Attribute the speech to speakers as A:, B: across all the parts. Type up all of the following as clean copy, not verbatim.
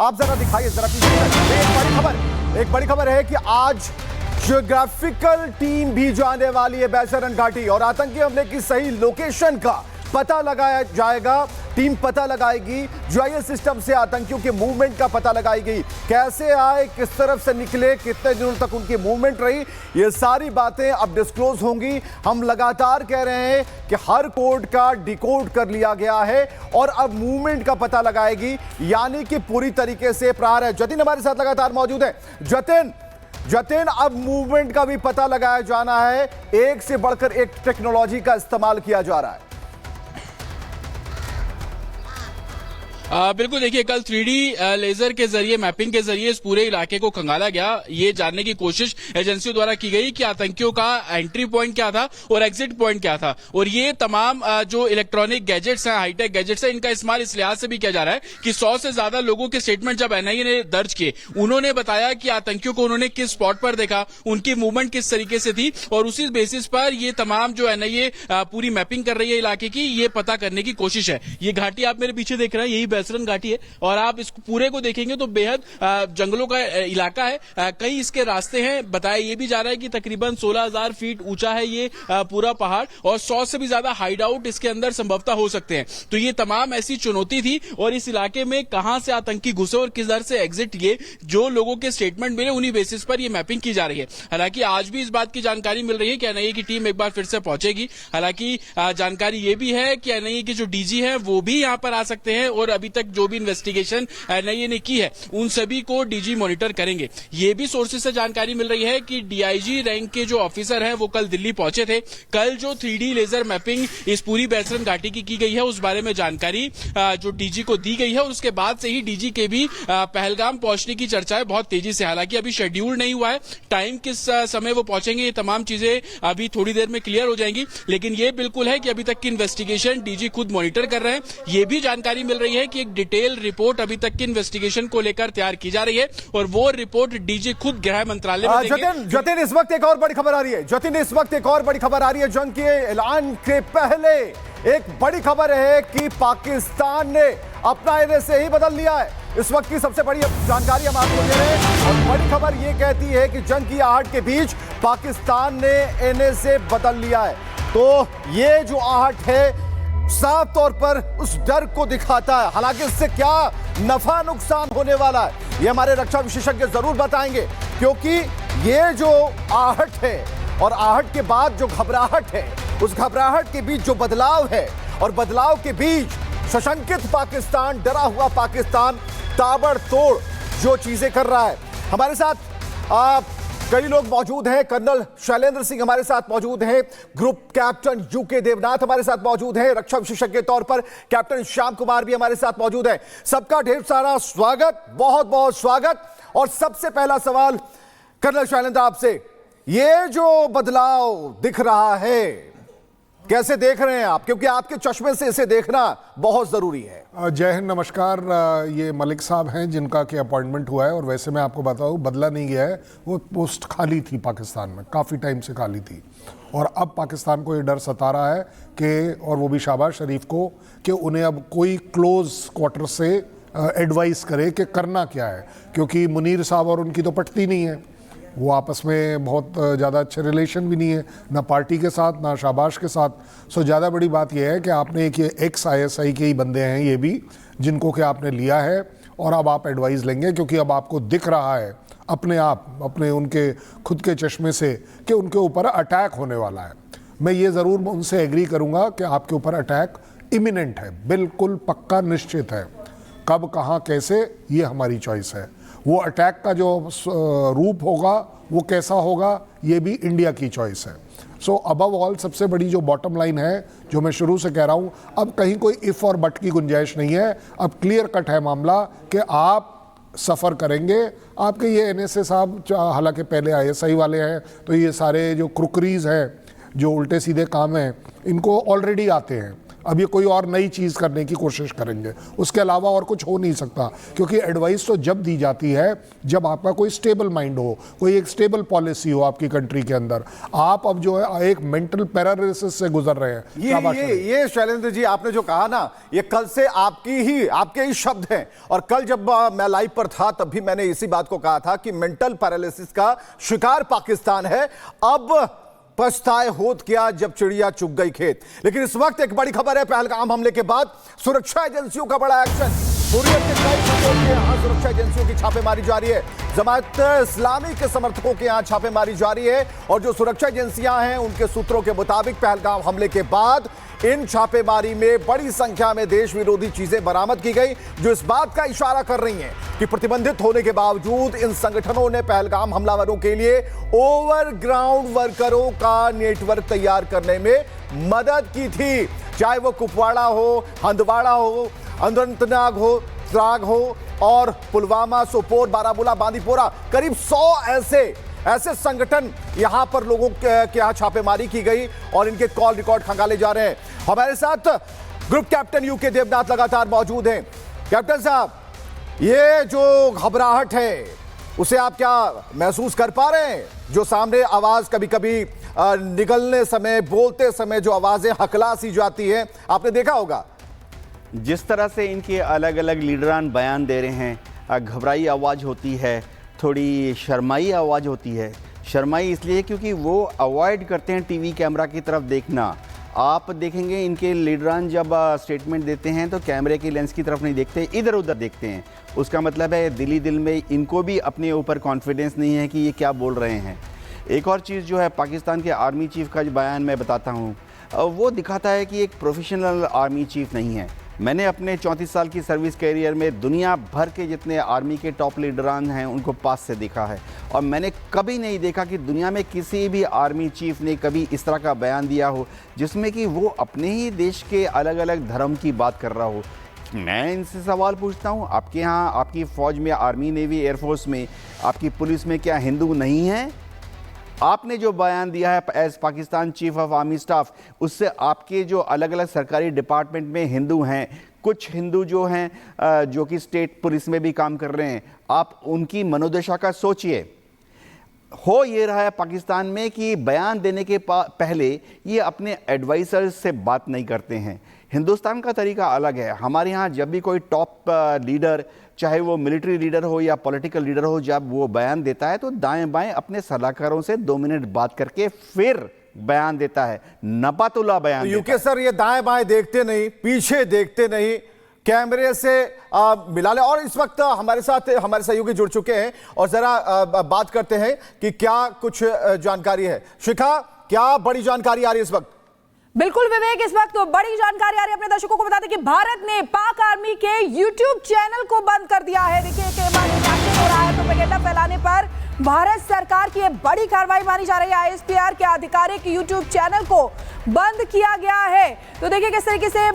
A: आप जरा दिखाइए, जरा पीछे। एक बड़ी खबर है कि आज ज्योग्राफिकल टीम भी जाने वाली है बैसरन घाटी और आतंकी हमले की सही लोकेशन का पता लगाया जाएगा। टीम पता लगाएगी, जीआईएस सिस्टम से आतंकियों के मूवमेंट का पता लगाएगी, कैसे आए, किस तरफ से निकले, कितने दिनों तक उनकी मूवमेंट रही, ये सारी बातें अब डिस्क्लोज होंगी। हम लगातार कह रहे हैं कि हर कोड का डिकोड कर लिया गया है और अब मूवमेंट का पता लगाएगी, यानी कि पूरी तरीके से प्रहार है। जतिन हमारे साथ लगातार मौजूद है। जतिन, अब मूवमेंट का भी पता लगाया जाना है, एक से बढ़कर एक टेक्नोलॉजी का इस्तेमाल किया जा रहा है।
B: बिल्कुल, देखिए कल 3D लेजर के जरिए, मैपिंग के जरिए इस पूरे इलाके को खंगाला गया। ये जानने की कोशिश एजेंसियों द्वारा की गई कि आतंकियों का एंट्री पॉइंट क्या था और एग्जिट पॉइंट क्या था। और ये तमाम जो इलेक्ट्रॉनिक गैजेट्स हैं, हाईटेक गैजेट्स हैं, इनका इस्तेमाल इस लिहाज से भी किया जा रहा है कि 100 से ज्यादा लोगों के स्टेटमेंट जब एनआईए ने दर्ज किए, उन्होंने बताया कि आतंकियों को उन्होंने किस स्पॉट पर देखा, उनकी मूवमेंट किस तरीके से थी, और उसी बेसिस पर ये तमाम जो एनआईए पूरी मैपिंग कर रही है इलाके की, ये पता करने की कोशिश है। ये घाटी आप मेरे पीछे देख रहे हैं, यही बैसरन घाटी है और आप इस पूरे को देखेंगे तो बेहद जंगलों का इलाका है। कई इसके रास्ते हैं। बताया ये भी जा रहा है कि तकरीबन 16,000 फीट ऊंचा है ये पूरा पहाड़ और 100 से भी ज्यादा हाइड आउट इसके अंदर संभवतः हो सकते हैं। तो ये तमाम ऐसी चुनौती थी और इस इलाके में कहां से आतंकी घुसे और किधर से एग्जिट किए, जो लोगों के स्टेटमेंट मिले उन्हीं बेसिस पर ये मैपिंग की जा रही है। हालांकि आज भी इस बात की जानकारी मिल रही है कि एनआईए की टीम एक बार फिर से पहुंचेगी। हालांकि जानकारी ये भी है कि एनआईए के जो डीजी हैं वो भी यहां पर आ सकते हैं और अभी तक जो भी इन्वेस्टिगेशन एनआईए ने की है उन सभी को डीजी मॉनिटर करेंगे। ये भी सोर्सेज से जानकारी मिल रही है कि डीआईजी रैंक के जो ऑफिसर हैं वो कल दिल्ली पहुंचे थे। कल जो 3D लेजर मैपिंग इस पूरी बैसरन घाटी की गई है उस बारे में जानकारी जो डीजी को दी गई है और उसके बाद से ही डीजी के भी पहलगाम पहुंचने की चर्चाएं बहुत तेजी से, हालांकि अभी शेड्यूल नहीं हुआ है, टाइम किस समय वो पहुंचेंगे ये तमाम चीजें अभी थोड़ी देर में क्लियर हो जाएंगी। लेकिन ये बिल्कुल है कि अभी तक की इन्वेस्टिगेशन डीजी खुद मॉनिटर कर रहे हैं। ये भी जानकारी मिल रही है कि एक डिटेल रिपोर्ट अभी तक की इन्वेस्टिगेशन को लेकर तैयार की जा रही है और वो रिपोर्ट डीजी खुद गृह मंत्रालय में देंगे।
A: जतिन, इस वक्त एक और बड़ी खबर आ रही है। जंग के ऐलान के पहले एक बड़ी खबर है कि पाकिस्तान ने अपना एनएसए ही बदल लिया है। इस वक्त की सबसे बड़ी जानकारी हम आपको दे रहे हैं और बड़ी खबर यह कहती है कि जंग की आहट के बीच पाकिस्तान ने एनएसए बदल लिया है। तो ये जो आहट है साफ तौर पर उस डर को दिखाता है। हालांकि इससे क्या नफा नुकसान होने वाला है ये हमारे रक्षा विशेषज्ञ जरूर बताएंगे, क्योंकि ये जो आहट है और आहट के बाद जो घबराहट है, उस घबराहट के बीच जो बदलाव है और बदलाव के बीच सशंकित पाकिस्तान, डरा हुआ पाकिस्तान ताबड़तोड़ जो चीजें कर रहा है। हमारे साथ कई लोग मौजूद हैं। कर्नल शैलेंद्र सिंह हमारे साथ मौजूद हैं, ग्रुप कैप्टन यूके देवनाथ हमारे साथ मौजूद हैं, रक्षा विशेषज्ञ के तौर पर कैप्टन श्याम कुमार भी हमारे साथ मौजूद हैं। सबका ढेर सारा स्वागत, बहुत बहुत स्वागत। और सबसे पहला सवाल कर्नल शैलेंद्र आपसे, ये जो बदलाव दिख रहा है कैसे देख रहे हैं आप, क्योंकि आपके चश्मे से इसे देखना बहुत जरूरी है।
C: जय हिंद, नमस्कार। ये मलिक साहब हैं जिनका कि अपॉइंटमेंट हुआ है और वैसे मैं आपको बताऊं बदला नहीं गया है, वो पोस्ट खाली थी पाकिस्तान में, काफ़ी टाइम से खाली थी और अब पाकिस्तान को ये डर सता रहा है कि, और वो भी शहबाज शरीफ को, कि उन्हें अब कोई क्लोज क्वार्टर से एडवाइस करे कि करना क्या है, क्योंकि मुनीर साहब और उनकी तो पटती नहीं है, वो आपस में बहुत ज़्यादा अच्छे रिलेशन भी नहीं है, ना पार्टी के साथ ना शहबाज के साथ। सो ज़्यादा बड़ी बात यह है कि आपने एक एक्स ISI के ही बंदे हैं ये भी, जिनको कि आपने लिया है और अब आप एडवाइस लेंगे, क्योंकि अब आपको दिख रहा है अपने आप, अपने उनके खुद के चश्मे से कि उनके ऊपर अटैक होने वाला है। मैं ये ज़रूर उनसे एग्री करूँगा कि आपके ऊपर अटैक इमिनेंट है, बिल्कुल पक्का निश्चित है। कब, कहाँ, कैसे, ये हमारी चॉइस है। वो अटैक का जो रूप होगा वो कैसा होगा ये भी इंडिया की चॉइस है। सो अबव ऑल सबसे बड़ी जो बॉटम लाइन है, जो मैं शुरू से कह रहा हूँ, अब कहीं कोई इफ़ और बट की गुंजाइश नहीं है। अब क्लियर कट है मामला कि आप सफ़र करेंगे। आपके ये एनएसए साहब हालांकि पहले ISI वाले हैं, तो ये सारे जो क्रुकरीज हैं, जो उल्टे सीधे काम हैं, इनको ऑलरेडी आते हैं। अब ये कोई और नई चीज़ करने की कोशिश करेंगे, उसके अलावा और कुछ हो नहीं सकता। क्योंकि एडवाइस तो जब दी जाती है जब आपका कोई स्टेबल माइंड हो, कोई एक स्टेबल पॉलिसी हो आपकी कंट्री के अंदर। आप अब जो है एक मेंटल पैरालिसिस से गुजर रहे हैं।
A: ये शैलेंद्र जी आपने जो कहा ना, ये कल से आपके ही शब्द हैं। और कल जब मैं लाइव पर था तब भी मैंने इसी बात को कहा था कि मेंटल पैरालिसिस का शिकार पाकिस्तान है। अब पछताए होत क्या जब चिड़िया चुग गई खेत। लेकिन इस वक्त एक बड़ी खबर है, पहलगाम हमले के बाद सुरक्षा एजेंसियों का बड़ा एक्शन। हुर्रियत के कई सूत्रों के यहां सुरक्षा एजेंसियों की छापेमारी जारी है। जमात इस्लामी के समर्थकों के यहां छापेमारी जारी है और जो सुरक्षा एजेंसियां हैं उनके सूत्रों के मुताबिक पहलगाम हमले के बाद इन छापेमारी में बड़ी संख्या में देश विरोधी चीजें बरामद की गई, जो इस बात का इशारा कर रही हैं कि प्रतिबंधित होने के बावजूद इन संगठनों ने पहलगाम हमलावरों के लिए ओवरग्राउंड वर्करों का नेटवर्क तैयार करने में मदद की थी। चाहे वो कुपवाड़ा हो, हंदवाड़ा हो, अनंतनाग हो, त्राग हो और पुलवामा, सोपोर, बारामूला, बांदीपोरा, करीब 100 ऐसे संगठन यहां पर लोगों के यहां छापेमारी की गई और इनके कॉल रिकॉर्ड खंगाले जा रहे हैं। हमारे साथ ग्रुप कैप्टन यूके देवनाथ लगातार मौजूद हैं। कैप्टन साहब, ये जो घबराहट है उसे आप क्या महसूस कर पा रहे हैं? जो सामने आवाज कभी कभी निकलने समय, बोलते समय जो आवाजें हकला सी जाती है, आपने देखा होगा।
D: जिस तरह से इनके अलग अलग लीडरान बयान दे रहे हैं, घबराई आवाज़ होती है, थोड़ी शर्माई आवाज़ होती है। शर्माई इसलिए क्योंकि वो अवॉइड करते हैं टीवी कैमरा की तरफ देखना। आप देखेंगे इनके लीडरान जब स्टेटमेंट देते हैं तो कैमरे की लेंस की तरफ नहीं देखते, इधर उधर देखते हैं। उसका मतलब है दिल ही दिल में इनको भी अपने ऊपर कॉन्फिडेंस नहीं है कि ये क्या बोल रहे हैं। एक और चीज़ जो है, पाकिस्तान के आर्मी चीफ़ का जो बयान मैं बताता हूँ, वो दिखाता है कि एक प्रोफेशनल आर्मी चीफ़ नहीं है। मैंने अपने 34 साल की सर्विस कैरियर में दुनिया भर के जितने आर्मी के टॉप लीडरान हैं उनको पास से देखा है और मैंने कभी नहीं देखा कि दुनिया में किसी भी आर्मी चीफ ने कभी इस तरह का बयान दिया हो जिसमें कि वो अपने ही देश के अलग अलग धर्म की बात कर रहा हो। मैं इनसे सवाल पूछता हूँ, आपके यहाँ आपकी फ़ौज में, आर्मी, नेवी, एयरफोर्स में, आपकी पुलिस में क्या हिंदू नहीं हैं? आपने जो बयान दिया है as Pakistan chief of army staff, उससे आपके जो अलग अलग सरकारी डिपार्टमेंट में हिंदू हैं, कुछ हिंदू जो हैं जो कि स्टेट पुलिस में भी काम कर रहे हैं, आप उनकी मनोदशा का सोचिए। हो ये रहा है पाकिस्तान में कि बयान देने के पहले ये अपने एडवाइजर्स से बात नहीं करते हैं। हिंदुस्तान का तरीका अलग है। हमारे यहाँ जब भी कोई टॉप लीडर, चाहे वो मिलिट्री लीडर हो या पॉलिटिकल लीडर हो, जब वो बयान देता है तो दाएं बाएं अपने सलाहकारों से 2 मिनट बात करके फिर बयान देता है, नपातुल्ला बयान।
A: यूके सर, ये दाएं बाएं देखते नहीं, पीछे देखते नहीं, कैमरे से मिला ले। और इस वक्त हमारे साथ हमारे सहयोगी जुड़ चुके हैं और जरा बात करते हैं कि क्या कुछ जानकारी है। शिखा, क्या बड़ी जानकारी आ रही है इस वक्त?
E: बिल्कुल विवेक, इस वक्त तो बड़ी जानकारी आ रही है। अपने दर्शकों को बता दें कि भारत ने पाक आर्मी के YouTube चैनल को बंद कर दिया है। देखिए, हो रहा है प्रोपेगेंडा फैलाने पर भारत सरकार की बड़ी कार्रवाई मानी जा रही है। ISPR के आधिकारिक YouTube चैनल को बंद किया गया है। तो देखिए किस तरीके से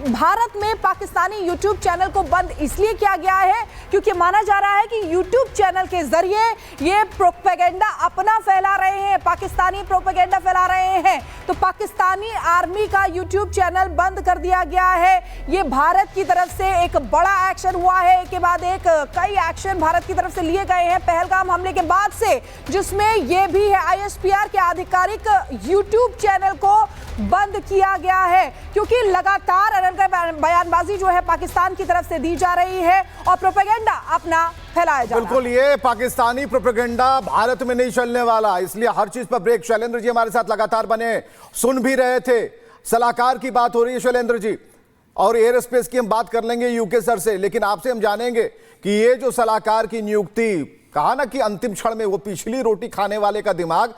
E: भारत में पाकिस्तानी YouTube चैनल को बंद इसलिए किया गया है क्योंकि माना जा रहा है कि YouTube चैनल के जरिए ये प्रोपेगेंडा अपना फैला रहे हैं, पाकिस्तानी प्रोपेगेंडा फैला रहे हैं। तो पाकिस्तानी आर्मी का YouTube चैनल बंद कर दिया गया है। ये भारत की तरफ से एक बड़ा एक्शन हुआ है। एक के बाद एक कई एक्शन भारत की तरफ से लिए गए हैं पहलगाम हमले के बाद से, जिसमें यह भी है ISPR के आधिकारिक YouTube चैनल को बंद किया गया है क्योंकि लगातार बयानबाजी जो है पाकिस्तान की तरफ से दी जा रही है और प्रोपेगेंडा अपना फैलाया जा रहा है।
A: बिल्कुल, ये पाकिस्तानी प्रोपेगेंडा भारत में नहीं चलने वाला, इसलिए हर चीज पर ब्रेक। शैलेंद्र जी हमारे साथ लगातार बने, सुन भी रहे थे। सलाहकार की बात हो रही है शैलेंद्र जी, और एयर स्पेस की हम बात कर लेंगे यूके सर से, लेकिन आपसे हम जानेंगे कि ये जो सलाहकार की नियुक्ति, कहा ना कि अंतिम क्षण में वो पिछली रोटी खाने वाले का दिमाग